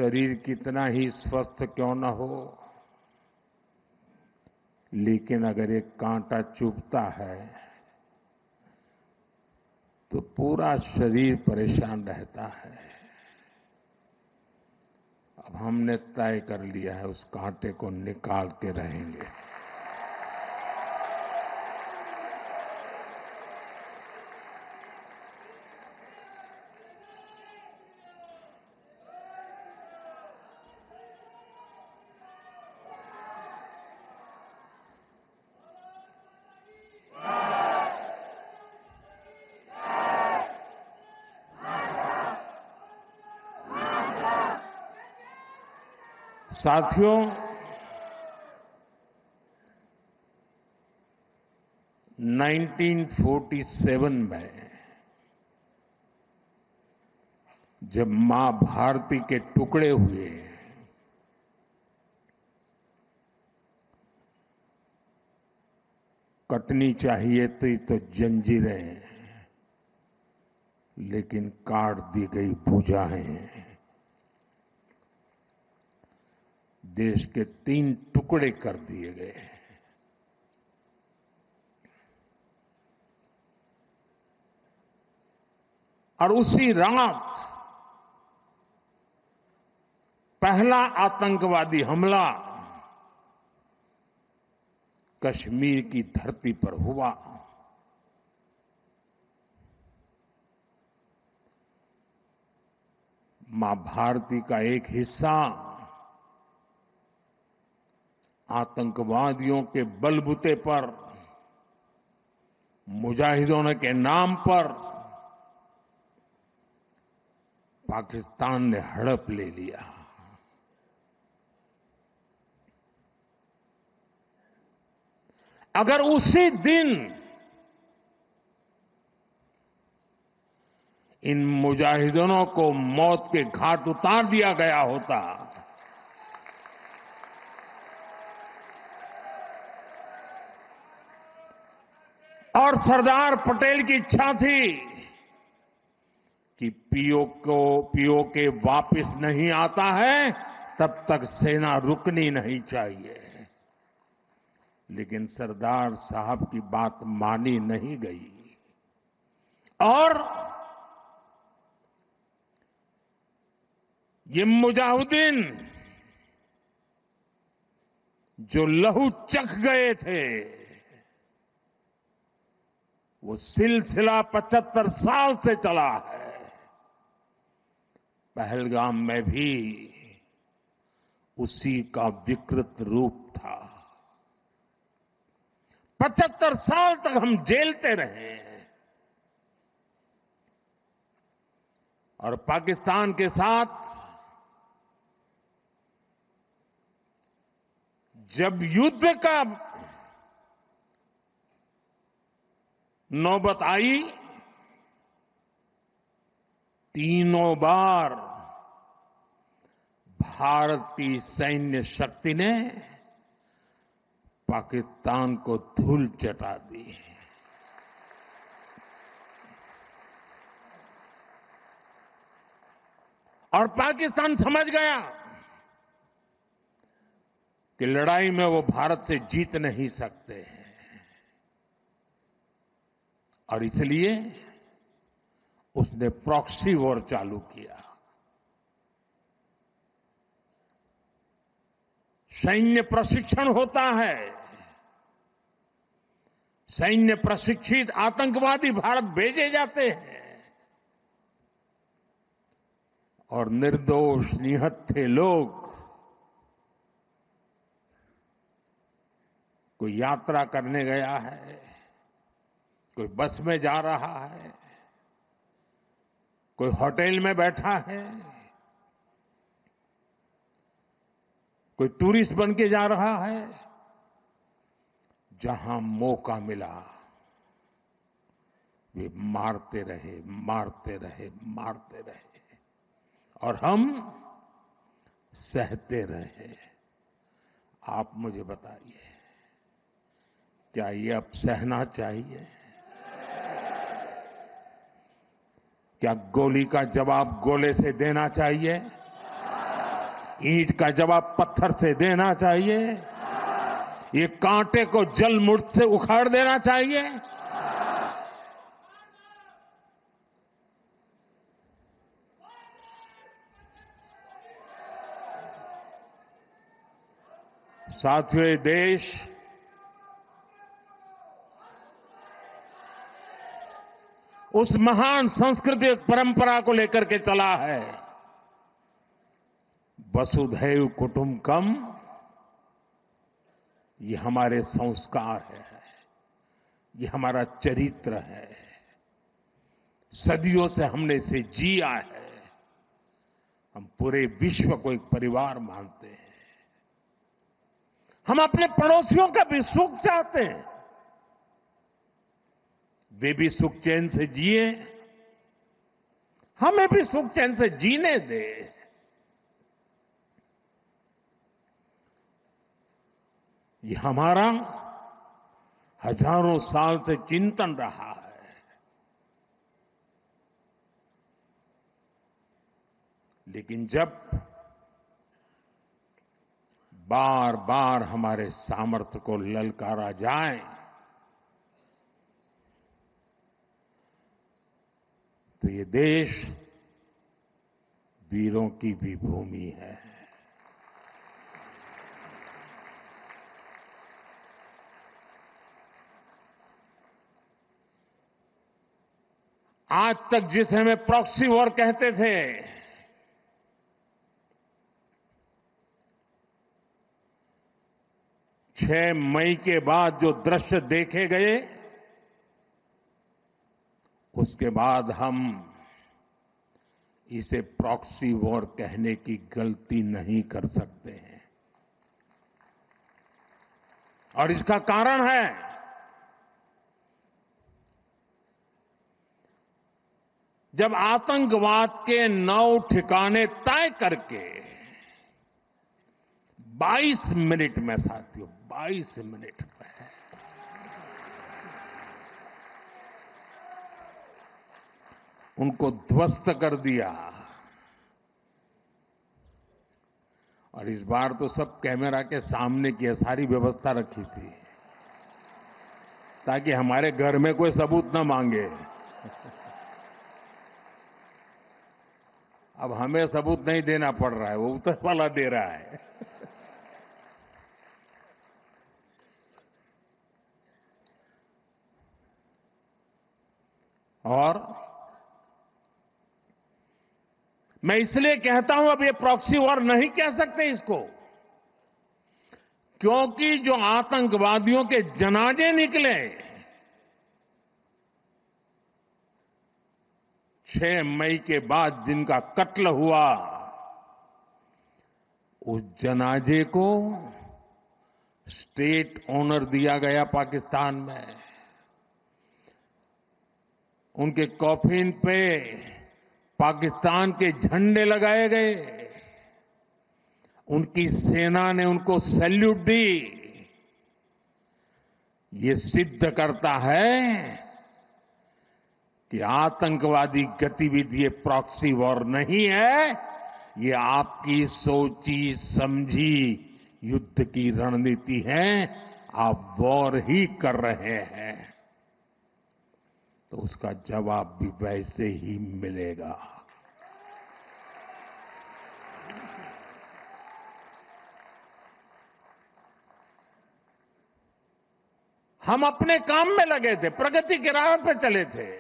शरीर कितना ही स्वस्थ क्यों न हो, लेकिन अगर एक कांटा चुभता है तो पूरा शरीर परेशान रहता है। अब हमने तय कर लिया है उस कांटे को निकाल के रहेंगे। साथियों, 1947 में जब मां भारती के टुकड़े हुए, कटनी चाहिए थी तो जंजीरें, लेकिन काट दी गई भुजाएं। देश के 3 टुकड़े कर दिए गए। और उसी रात पहला आतंकवादी हमला कश्मीर की धरती पर हुआ। मां भारती का एक हिस्सा आतंकवादियों के बलबूते पर, मुजाहिदों के नाम पर पाकिस्तान ने हड़प ले लिया। अगर उसी दिन इन मुजाहिदों को मौत के घाट उतार दिया गया होता और सरदार पटेल की इच्छा थी कि पीओके वापस नहीं आता है तब तक सेना रुकनी नहीं चाहिए, लेकिन सरदार साहब की बात मानी नहीं गई और ये मुजाहिदीन जो लहू चख गए थे, वो सिलसिला 75 साल से चला है। पहलगाम में भी उसी का विकृत रूप था। 75 साल तक हम झेलते रहे और पाकिस्तान के साथ जब युद्ध का नौबत आई, तीनों बार भारत की सैन्य शक्ति ने पाकिस्तान को धूल चटा दी। और पाकिस्तान समझ गया कि लड़ाई में वो भारत से जीत नहीं सकते हैं और इसलिए उसने प्रॉक्सी वॉर चालू किया। सैन्य प्रशिक्षण होता है, सैन्य प्रशिक्षित आतंकवादी भारत भेजे जाते हैं और निर्दोष निहत्थे लोग, कोई यात्रा करने गया है, कोई बस में जा रहा है, कोई होटल में बैठा है, कोई टूरिस्ट बन के जा रहा है, जहां मौका मिला वे मारते रहे, मारते रहे, मारते रहे और हम सहते रहे। आप मुझे बताइए, क्या ये अब सहना चाहिए? क्या गोली का जवाब गोले से देना चाहिए? ईंट का जवाब पत्थर से देना चाहिए। ये कांटे को जल मुठ से उखाड़ देना चाहिए। साथियों, ये देश उस महान सांस्कृतिक परंपरा को लेकर के चला है, वसुधैव कुटुंबकम। ये हमारे संस्कार है, ये हमारा चरित्र है। सदियों से हमने इसे जिया है। हम पूरे विश्व को एक परिवार मानते हैं। हम अपने पड़ोसियों का भी सुख चाहते हैं, वे भी सुख चैन से जिए, हमें भी सुख चैन से जीने दें। ये हमारा हजारों साल से चिंतन रहा है। लेकिन जब बार बार हमारे सामर्थ्य को ललकारा जाए, तो ये देश वीरों की भी भूमि है। आज तक जिसे हमें प्रॉक्सी वॉर कहते थे, 6 मई के बाद जो दृश्य देखे गए, उसके बाद हम इसे प्रॉक्सी वॉर कहने की गलती नहीं कर सकते हैं। और इसका कारण है जब आतंकवाद के 9 ठिकाने तय करके 22 मिनट में, साथियों 22 मिनट में उनको ध्वस्त कर दिया। और इस बार तो सब कैमरा के सामने की सारी व्यवस्था रखी थी ताकि हमारे घर में कोई सबूत न मांगे। अब हमें सबूत नहीं देना पड़ रहा है, वो ऊपर वाला दे रहा है। और मैं इसलिए कहता हूं अब ये प्रॉक्सी वॉर नहीं कह सकते इसको, क्योंकि जो आतंकवादियों के जनाजे निकले 6 मई के बाद, जिनका कत्ल हुआ, उस जनाजे को स्टेट ऑनर दिया गया पाकिस्तान में। उनके कॉफिन पे पाकिस्तान के झंडे लगाए गए। उनकी सेना ने उनको सैल्यूट दी। ये सिद्ध करता है कि आतंकवादी गतिविधि ये प्रॉक्सी वॉर नहीं है, ये आपकी सोची समझी युद्ध की रणनीति है। आप वॉर ही कर रहे हैं, तो उसका जवाब भी वैसे ही मिलेगा। हम अपने काम में लगे थे, प्रगति के राह पर चले थे।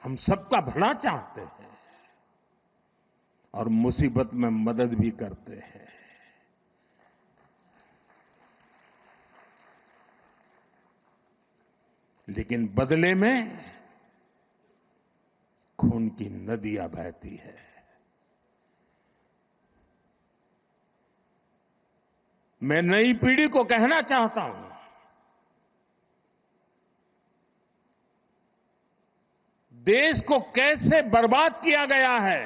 हम सबका भला चाहते हैं और मुसीबत में मदद भी करते हैं। लेकिन बदले में खून की नदियां बहती है। मैं नई पीढ़ी को कहना चाहता हूं, देश को कैसे बर्बाद किया गया है।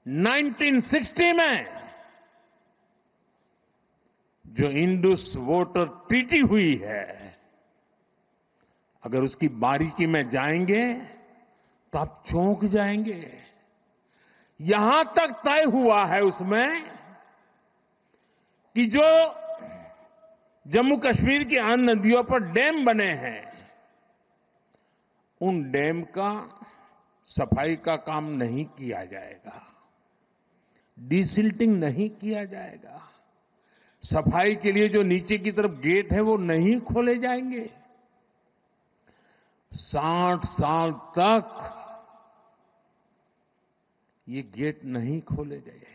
1960 में जो इंडस वाटर ट्रीटी हुई है, अगर उसकी बारीकी में जाएंगे तो आप चौंक जाएंगे। यहां तक तय हुआ है उसमें कि जो जम्मू कश्मीर की अन्य नदियों पर डैम बने हैं, उन डैम का सफाई का काम नहीं किया जाएगा, डिसिल्टिंग नहीं किया जाएगा, सफाई के लिए जो नीचे की तरफ गेट है वो नहीं खोले जाएंगे। 60 साल तक ये गेट नहीं खोले गए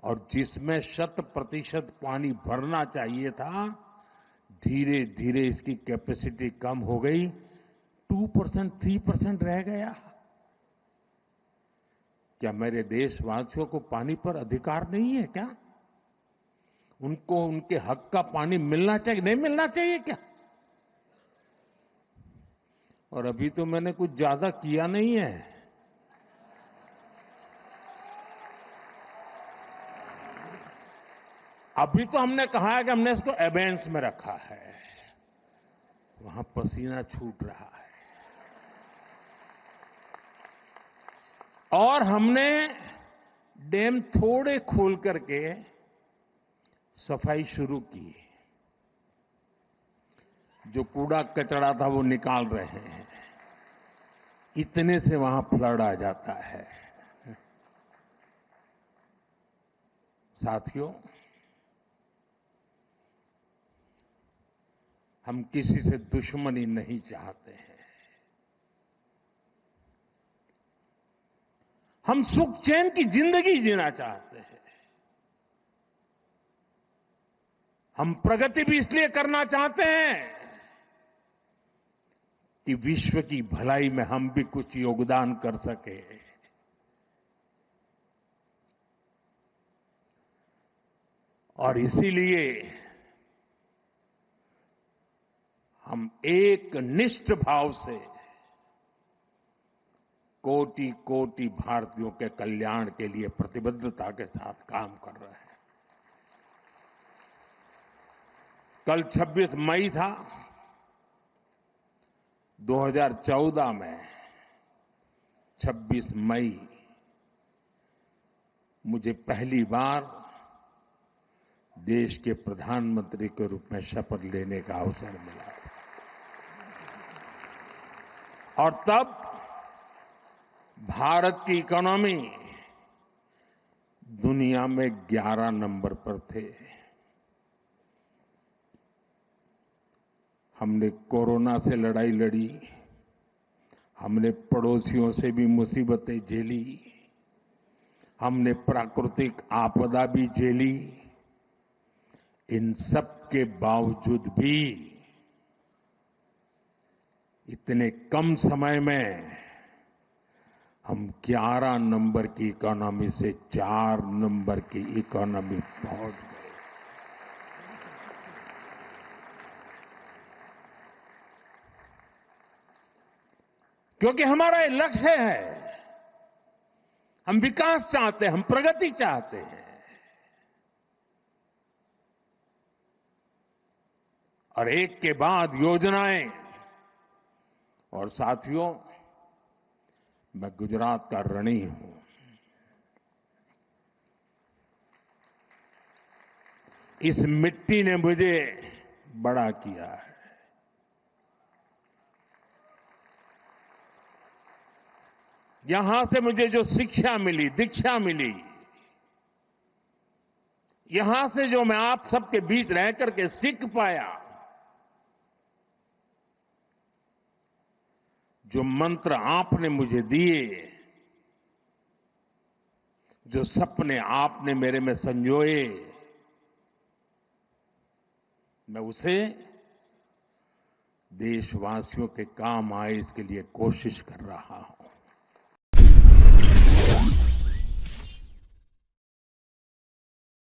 और जिसमें 100% पानी भरना चाहिए था, धीरे धीरे इसकी कैपेसिटी कम हो गई, 2%, 3% रह गया। क्या मेरे देशवासियों को पानी पर अधिकार नहीं है क्या? उनको उनके हक का पानी मिलना चाहिए, नहीं मिलना चाहिए क्या? और अभी तो मैंने कुछ ज्यादा किया नहीं है। अभी तो हमने कहा है कि हमने इसको एबेंस में रखा है, वहां पसीना छूट रहा है। और हमने डैम थोड़े खोल करके सफाई शुरू की। जो कूड़ा कचरा था वो निकाल रहे हैं, इतने से वहां फ्लड आ जाता है। साथियों, हम किसी से दुश्मनी नहीं चाहते हैं, हम सुख चैन की जिंदगी जीना चाहते हैं। हम प्रगति भी इसलिए करना चाहते हैं कि विश्व की भलाई में हम भी कुछ योगदान कर सके। और इसीलिए हम एक निष्ठ भाव से कोटि कोटि भारतीयों के कल्याण के लिए प्रतिबद्धता के साथ काम कर रहे हैं। कल 26 मई था। 2014 में 26 मई मुझे पहली बार देश के प्रधानमंत्री के रूप में शपथ लेने का अवसर मिला। और तब भारत की इकोनॉमी दुनिया में 11 नंबर पर थे। हमने कोरोना से लड़ाई लड़ी, हमने पड़ोसियों से भी मुसीबतें झेली, हमने प्राकृतिक आपदा भी झेली। इन सब के बावजूद भी इतने कम समय में हम 11 नंबर की इकोनॉमी से 4 नंबर की इकोनॉमी पहुंच गए। क्योंकि हमारा ये लक्ष्य है, हम विकास चाहते हैं, हम प्रगति चाहते हैं। और एक के बाद योजनाएं। और साथियों, मैं गुजरात का ऋणी हूं। इस मिट्टी ने मुझे बड़ा किया है। यहां से मुझे जो शिक्षा मिली, दीक्षा मिली, यहां से जो मैं आप सबके बीच रह करके सीख पाया, जो मंत्र आपने मुझे दिए, जो सपने आपने मेरे में संजोए, मैं उसे देशवासियों के काम आए इसके लिए कोशिश कर रहा हूं।